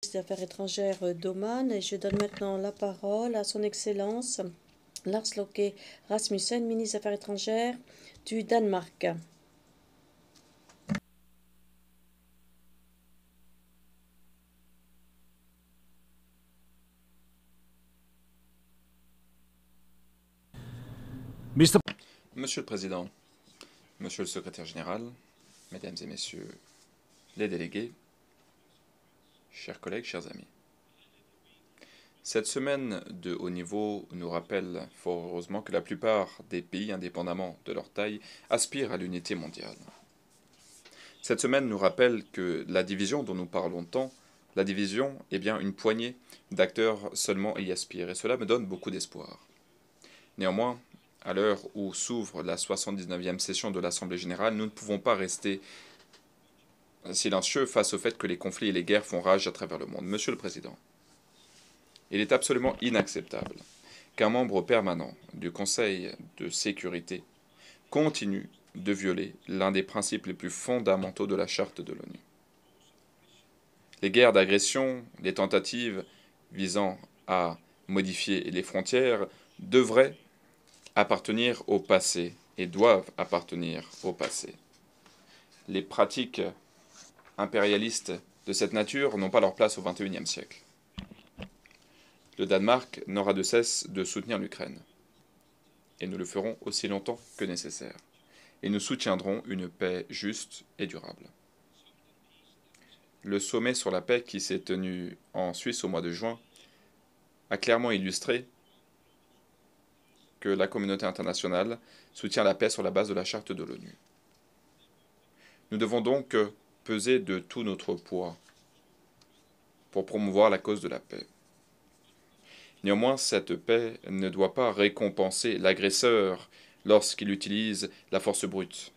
Des Affaires étrangères d'Oman et je donne maintenant la parole à son Excellence Lars Løkke Rasmussen, ministre des Affaires étrangères du Danemark. Monsieur le Président, Monsieur le Secrétaire général, Mesdames et Messieurs les délégués, chers collègues, chers amis. Cette semaine de haut niveau nous rappelle fort heureusement que la plupart des pays, indépendamment de leur taille, aspirent à l'unité mondiale. Cette semaine nous rappelle que la division dont nous parlons tant, la division est bien une poignée d'acteurs seulement y aspirent, et cela me donne beaucoup d'espoir. Néanmoins, à l'heure où s'ouvre la 79e session de l'Assemblée générale, nous ne pouvons pas rester silencieux face au fait que les conflits et les guerres font rage à travers le monde. Monsieur le Président, il est absolument inacceptable qu'un membre permanent du Conseil de sécurité continue de violer l'un des principes les plus fondamentaux de la Charte de l'ONU. Les guerres d'agression, les tentatives visant à modifier les frontières devraient appartenir au passé et doivent appartenir au passé. Les pratiques impérialistes de cette nature n'ont pas leur place au XXIe siècle. Le Danemark n'aura de cesse de soutenir l'Ukraine. Et nous le ferons aussi longtemps que nécessaire. Et nous soutiendrons une paix juste et durable. Le sommet sur la paix qui s'est tenu en Suisse au mois de juin a clairement illustré que la communauté internationale soutient la paix sur la base de la Charte de l'ONU. Nous devons donc peser de tout notre poids pour promouvoir la cause de la paix. Néanmoins, cette paix ne doit pas récompenser l'agresseur lorsqu'il utilise la force brute.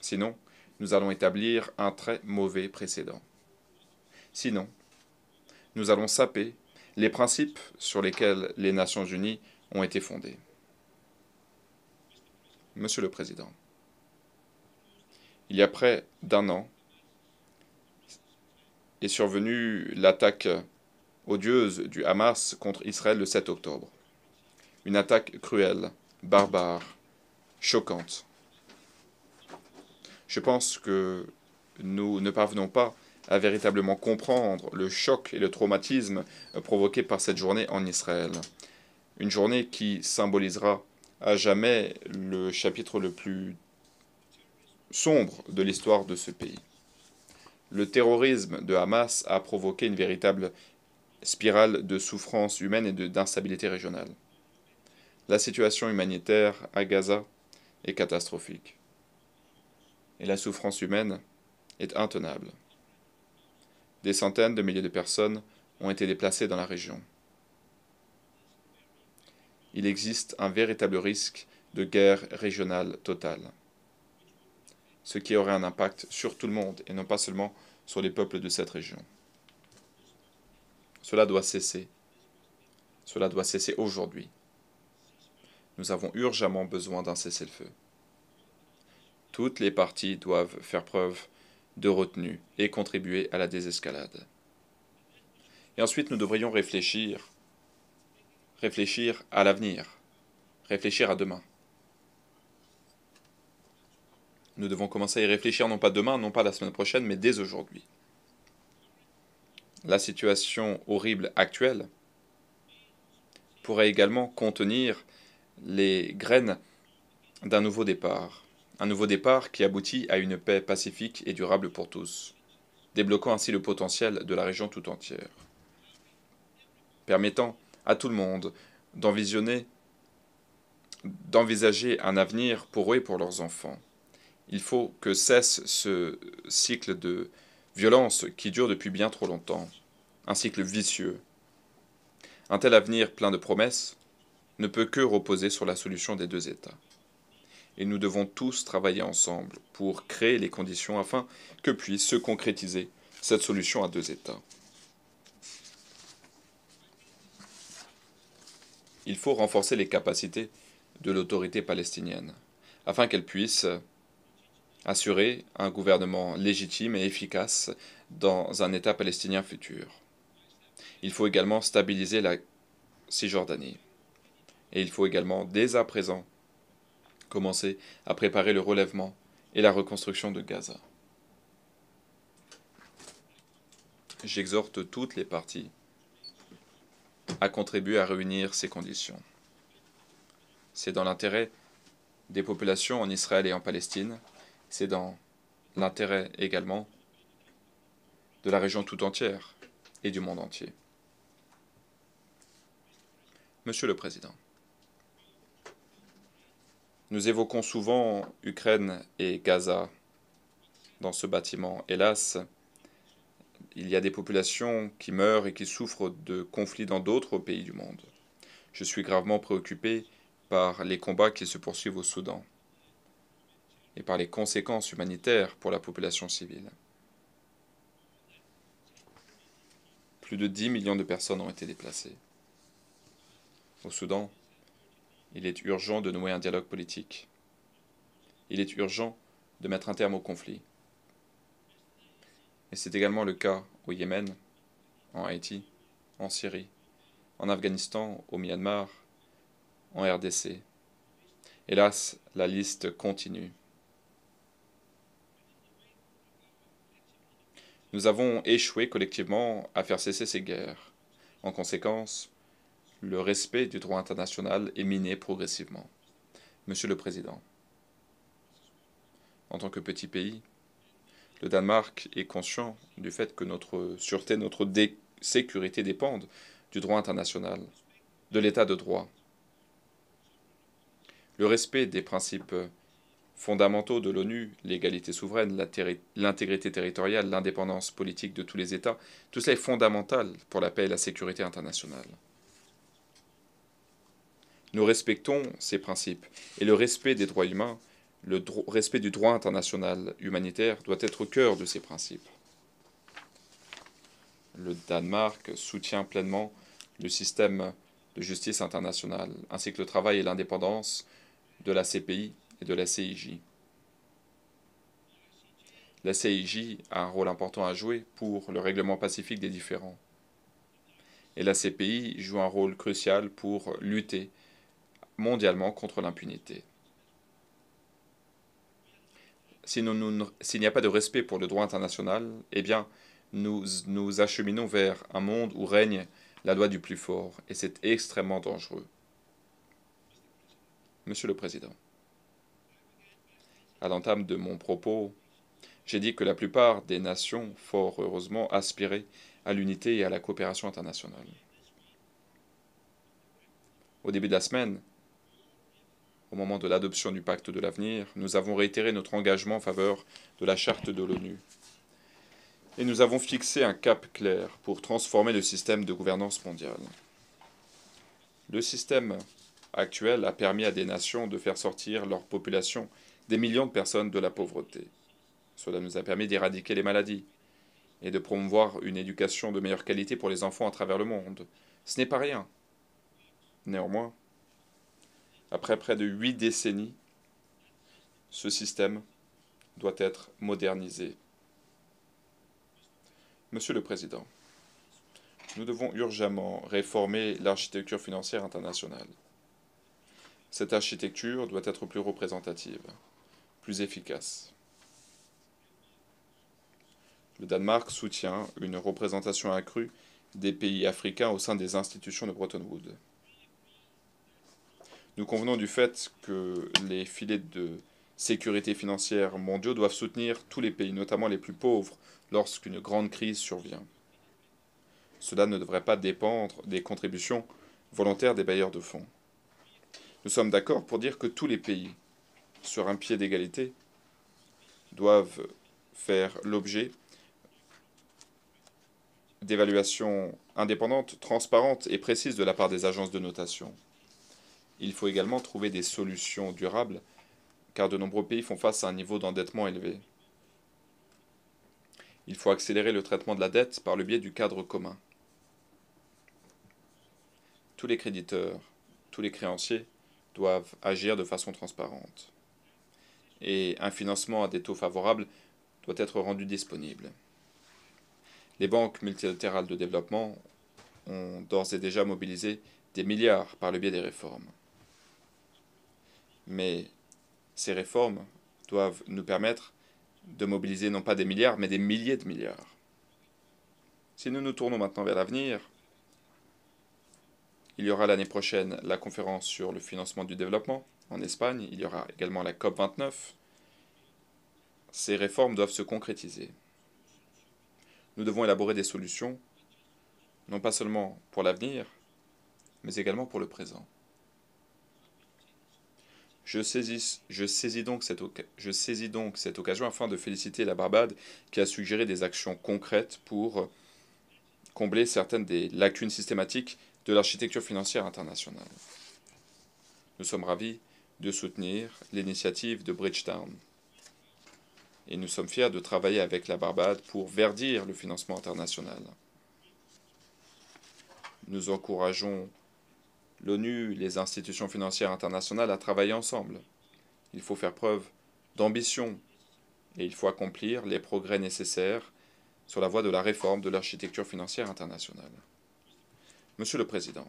Sinon, nous allons établir un très mauvais précédent. Sinon, nous allons saper les principes sur lesquels les Nations Unies ont été fondées. Monsieur le Président, il y a près d'un an est survenue l'attaque odieuse du Hamas contre Israël le 7 octobre. Une attaque cruelle, barbare, choquante. Je pense que nous ne parvenons pas à véritablement comprendre le choc et le traumatisme provoqués par cette journée en Israël. Une journée qui symbolisera à jamais le chapitre le plus sombre de l'histoire de ce pays. Le terrorisme de Hamas a provoqué une véritable spirale de souffrance humaine et d'instabilité régionale. La situation humanitaire à Gaza est catastrophique. Et la souffrance humaine est intenable. Des centaines de milliers de personnes ont été déplacées dans la région. Il existe un véritable risque de guerre régionale totale, ce qui aurait un impact sur tout le monde et non pas seulement sur les peuples de cette région. Cela doit cesser. Cela doit cesser aujourd'hui. Nous avons urgemment besoin d'un cessez-le-feu. Toutes les parties doivent faire preuve de retenue et contribuer à la désescalade. Et ensuite, nous devrions réfléchir à l'avenir, réfléchir à demain. Nous devons commencer à y réfléchir non pas demain, non pas la semaine prochaine, mais dès aujourd'hui. La situation horrible actuelle pourrait également contenir les graines d'un nouveau départ. Un nouveau départ qui aboutit à une paix pacifique et durable pour tous, débloquant ainsi le potentiel de la région tout entière, permettant à tout le monde d'envisager un avenir pour eux et pour leurs enfants. Il faut que cesse ce cycle de violence qui dure depuis bien trop longtemps, un cycle vicieux. Un tel avenir plein de promesses ne peut que reposer sur la solution des deux États. Et nous devons tous travailler ensemble pour créer les conditions afin que puisse se concrétiser cette solution à deux États. Il faut renforcer les capacités de l'autorité palestinienne afin qu'elle puisse assurer un gouvernement légitime et efficace dans un État palestinien futur. Il faut également stabiliser la Cisjordanie. Et il faut également, dès à présent, commencer à préparer le relèvement et la reconstruction de Gaza. J'exhorte toutes les parties à contribuer à réunir ces conditions. C'est dans l'intérêt des populations en Israël et en Palestine, c'est dans l'intérêt également de la région tout entière et du monde entier. Monsieur le Président, nous évoquons souvent Ukraine et Gaza dans ce bâtiment. Hélas, il y a des populations qui meurent et qui souffrent de conflits dans d'autres pays du monde. Je suis gravement préoccupé par les combats qui se poursuivent au Soudan et par les conséquences humanitaires pour la population civile. Plus de 10 millions de personnes ont été déplacées. Au Soudan, il est urgent de nouer un dialogue politique. Il est urgent de mettre un terme au conflit. Et c'est également le cas au Yémen, en Haïti, en Syrie, en Afghanistan, au Myanmar, en RDC. Hélas, la liste continue. Nous avons échoué collectivement à faire cesser ces guerres. En conséquence, le respect du droit international est miné progressivement. Monsieur le Président, en tant que petit pays, le Danemark est conscient du fait que notre sûreté, notre sécurité dépendent du droit international, de l'état de droit. Le respect des principes fondamentaux de l'ONU, l'égalité souveraine, l'intégrité territoriale, l'indépendance politique de tous les États, tout cela est fondamental pour la paix et la sécurité internationale. Nous respectons ces principes et le respect des droits humains, le respect du droit international humanitaire doit être au cœur de ces principes. Le Danemark soutient pleinement le système de justice internationale, ainsi que le travail et l'indépendance de la CPI et de la CIJ. La CIJ a un rôle important à jouer pour le règlement pacifique des différends. Et la CPI joue un rôle crucial pour lutter mondialement contre l'impunité. S'il n'y a pas de respect pour le droit international, eh bien, nous acheminons vers un monde où règne la loi du plus fort, et c'est extrêmement dangereux. Monsieur le Président, à l'entame de mon propos, j'ai dit que la plupart des nations, fort heureusement, aspiraient à l'unité et à la coopération internationale. Au début de la semaine, au moment de l'adoption du pacte de l'avenir, nous avons réitéré notre engagement en faveur de la charte de l'ONU. Et nous avons fixé un cap clair pour transformer le système de gouvernance mondiale. Le système actuel a permis à des nations de faire sortir leur population des millions de personnes de la pauvreté. Cela nous a permis d'éradiquer les maladies et de promouvoir une éducation de meilleure qualité pour les enfants à travers le monde. Ce n'est pas rien. Néanmoins, après près de 8 décennies, ce système doit être modernisé. Monsieur le Président, nous devons urgemment réformer l'architecture financière internationale. Cette architecture doit être plus représentative, plus efficace. Le Danemark soutient une représentation accrue des pays africains au sein des institutions de Bretton Woods. Nous convenons du fait que les filets de sécurité financière mondiaux doivent soutenir tous les pays, notamment les plus pauvres, lorsqu'une grande crise survient. Cela ne devrait pas dépendre des contributions volontaires des bailleurs de fonds. Nous sommes d'accord pour dire que tous les pays, sur un pied d'égalité, doivent faire l'objet d'évaluations indépendantes, transparentes et précises de la part des agences de notation. Il faut également trouver des solutions durables, car de nombreux pays font face à un niveau d'endettement élevé. Il faut accélérer le traitement de la dette par le biais du cadre commun. Tous les créditeurs, tous les créanciers doivent agir de façon transparente. et un financement à des taux favorables doit être rendu disponible. Les banques multilatérales de développement ont d'ores et déjà mobilisé des milliards par le biais des réformes. Mais ces réformes doivent nous permettre de mobiliser non pas des milliards, mais des milliers de milliards. Si nous nous tournons maintenant vers l'avenir, il y aura l'année prochaine la conférence sur le financement du développement en Espagne, il y aura également la COP29. Ces réformes doivent se concrétiser. Nous devons élaborer des solutions, non pas seulement pour l'avenir, mais également pour le présent. Je saisis donc cette occasion afin de féliciter la Barbade qui a suggéré des actions concrètes pour combler certaines des lacunes systématiques de l'architecture financière internationale. Nous sommes ravis de soutenir l'initiative de Bridgetown. Et nous sommes fiers de travailler avec la Barbade pour verdir le financement international. Nous encourageons l'ONU, les institutions financières internationales à travailler ensemble. Il faut faire preuve d'ambition et il faut accomplir les progrès nécessaires sur la voie de la réforme de l'architecture financière internationale. Monsieur le Président,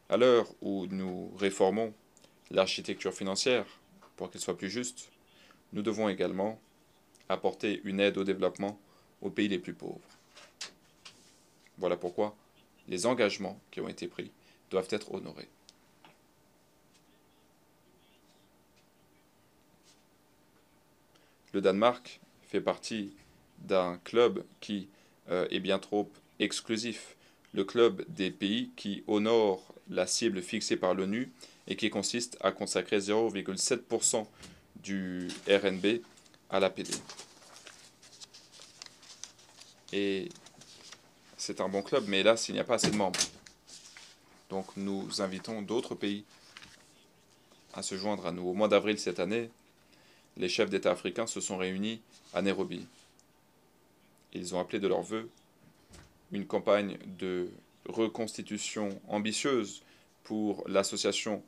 à l'heure où nous réformons l'architecture financière pour qu'elle soit plus juste, nous devons également apporter une aide au développement aux pays les plus pauvres. Voilà pourquoi les engagements qui ont été pris doivent être honorés. Le Danemark fait partie d'un club qui est bien trop exclusif, le club des pays qui honorent la cible fixée par l'ONU et qui consiste à consacrer 0,7% du RNB à l'APD. Et c'est un bon club, mais hélas, il n'y a pas assez de membres. Donc nous invitons d'autres pays à se joindre à nous. Au mois d'avril cette année, les chefs d'État africains se sont réunis à Nairobi. Ils ont appelé de leur vœu une campagne de reconstitution ambitieuse pour l'Association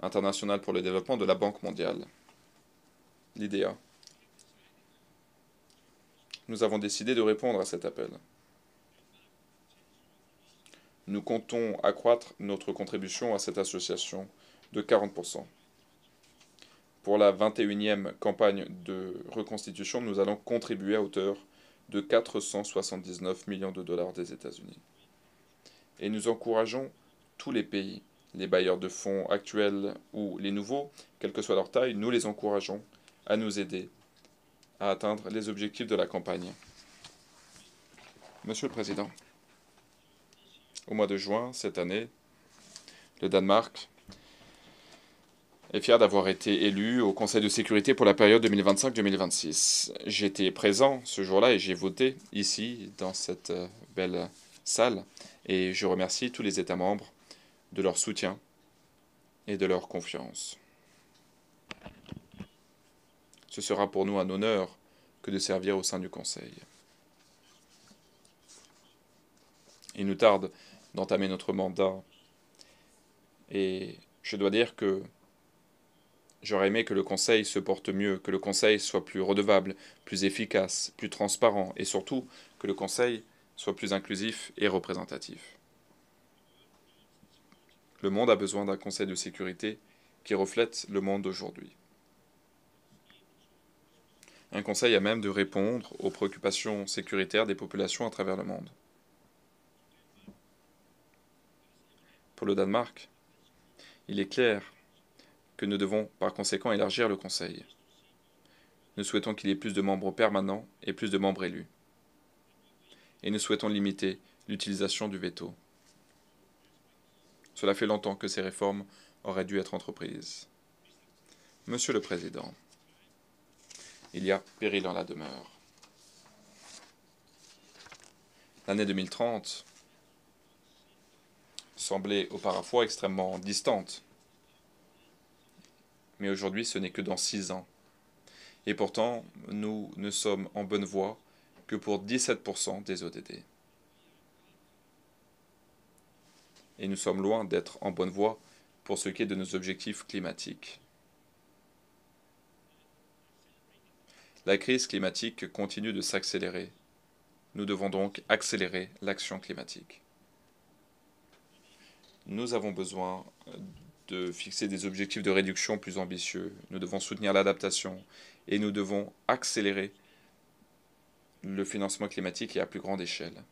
internationale pour le développement de la Banque mondiale, l'IDEA. Nous avons décidé de répondre à cet appel. Nous comptons accroître notre contribution à cette association de 40%. Pour la 21e campagne de reconstitution, nous allons contribuer à hauteur de 479 millions de dollars des États-Unis. Et nous encourageons tous les pays, les bailleurs de fonds actuels ou les nouveaux, quelle que soit leur taille, nous les encourageons à nous aider à atteindre les objectifs de la campagne. Monsieur le Président, au mois de juin cette année, le Danemark est fier d'avoir été élu au Conseil de sécurité pour la période 2025-2026. J'étais présent ce jour-là et j'ai voté ici, dans cette belle salle, et je remercie tous les États membres de leur soutien et de leur confiance. Ce sera pour nous un honneur que de servir au sein du Conseil. Il nous tarde d'entamer notre mandat et je dois dire que j'aurais aimé que le Conseil se porte mieux, que le Conseil soit plus redevable, plus efficace, plus transparent et surtout que le Conseil soit plus inclusif et représentatif. Le monde a besoin d'un Conseil de sécurité qui reflète le monde d'aujourd'hui. Un Conseil à même de répondre aux préoccupations sécuritaires des populations à travers le monde. Pour le Danemark, il est clair que nous devons par conséquent élargir le Conseil. Nous souhaitons qu'il y ait plus de membres permanents et plus de membres élus. Et nous souhaitons limiter l'utilisation du veto. Cela fait longtemps que ces réformes auraient dû être entreprises. Monsieur le Président, il y a péril en la demeure. L'année 2030 semblait auparavant extrêmement distante. Mais aujourd'hui, ce n'est que dans 6 ans. Et pourtant, nous ne sommes en bonne voie que pour 17% des ODD. Et nous sommes loin d'être en bonne voie pour ce qui est de nos objectifs climatiques. La crise climatique continue de s'accélérer. Nous devons donc accélérer l'action climatique. Nous avons besoin de fixer des objectifs de réduction plus ambitieux. Nous devons soutenir l'adaptation et nous devons accélérer le financement climatique et à plus grande échelle.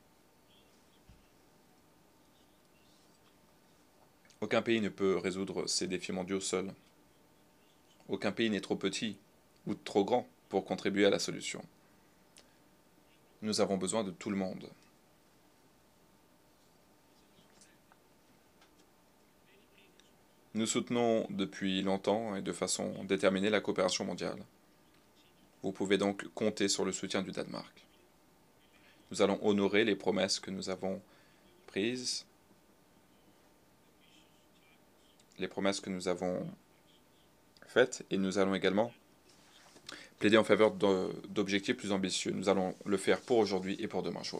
Aucun pays ne peut résoudre ces défis mondiaux seul. Aucun pays n'est trop petit ou trop grand pour contribuer à la solution. Nous avons besoin de tout le monde. Nous soutenons depuis longtemps et de façon déterminée la coopération mondiale. Vous pouvez donc compter sur le soutien du Danemark. Nous allons honorer les promesses que nous avons prises, les promesses que nous avons faites, et nous allons également plaider en faveur d'objectifs plus ambitieux. Nous allons le faire pour aujourd'hui et pour demain. Je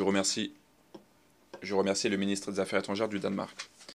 vous remercie. Je remercie le ministre des Affaires étrangères du Danemark.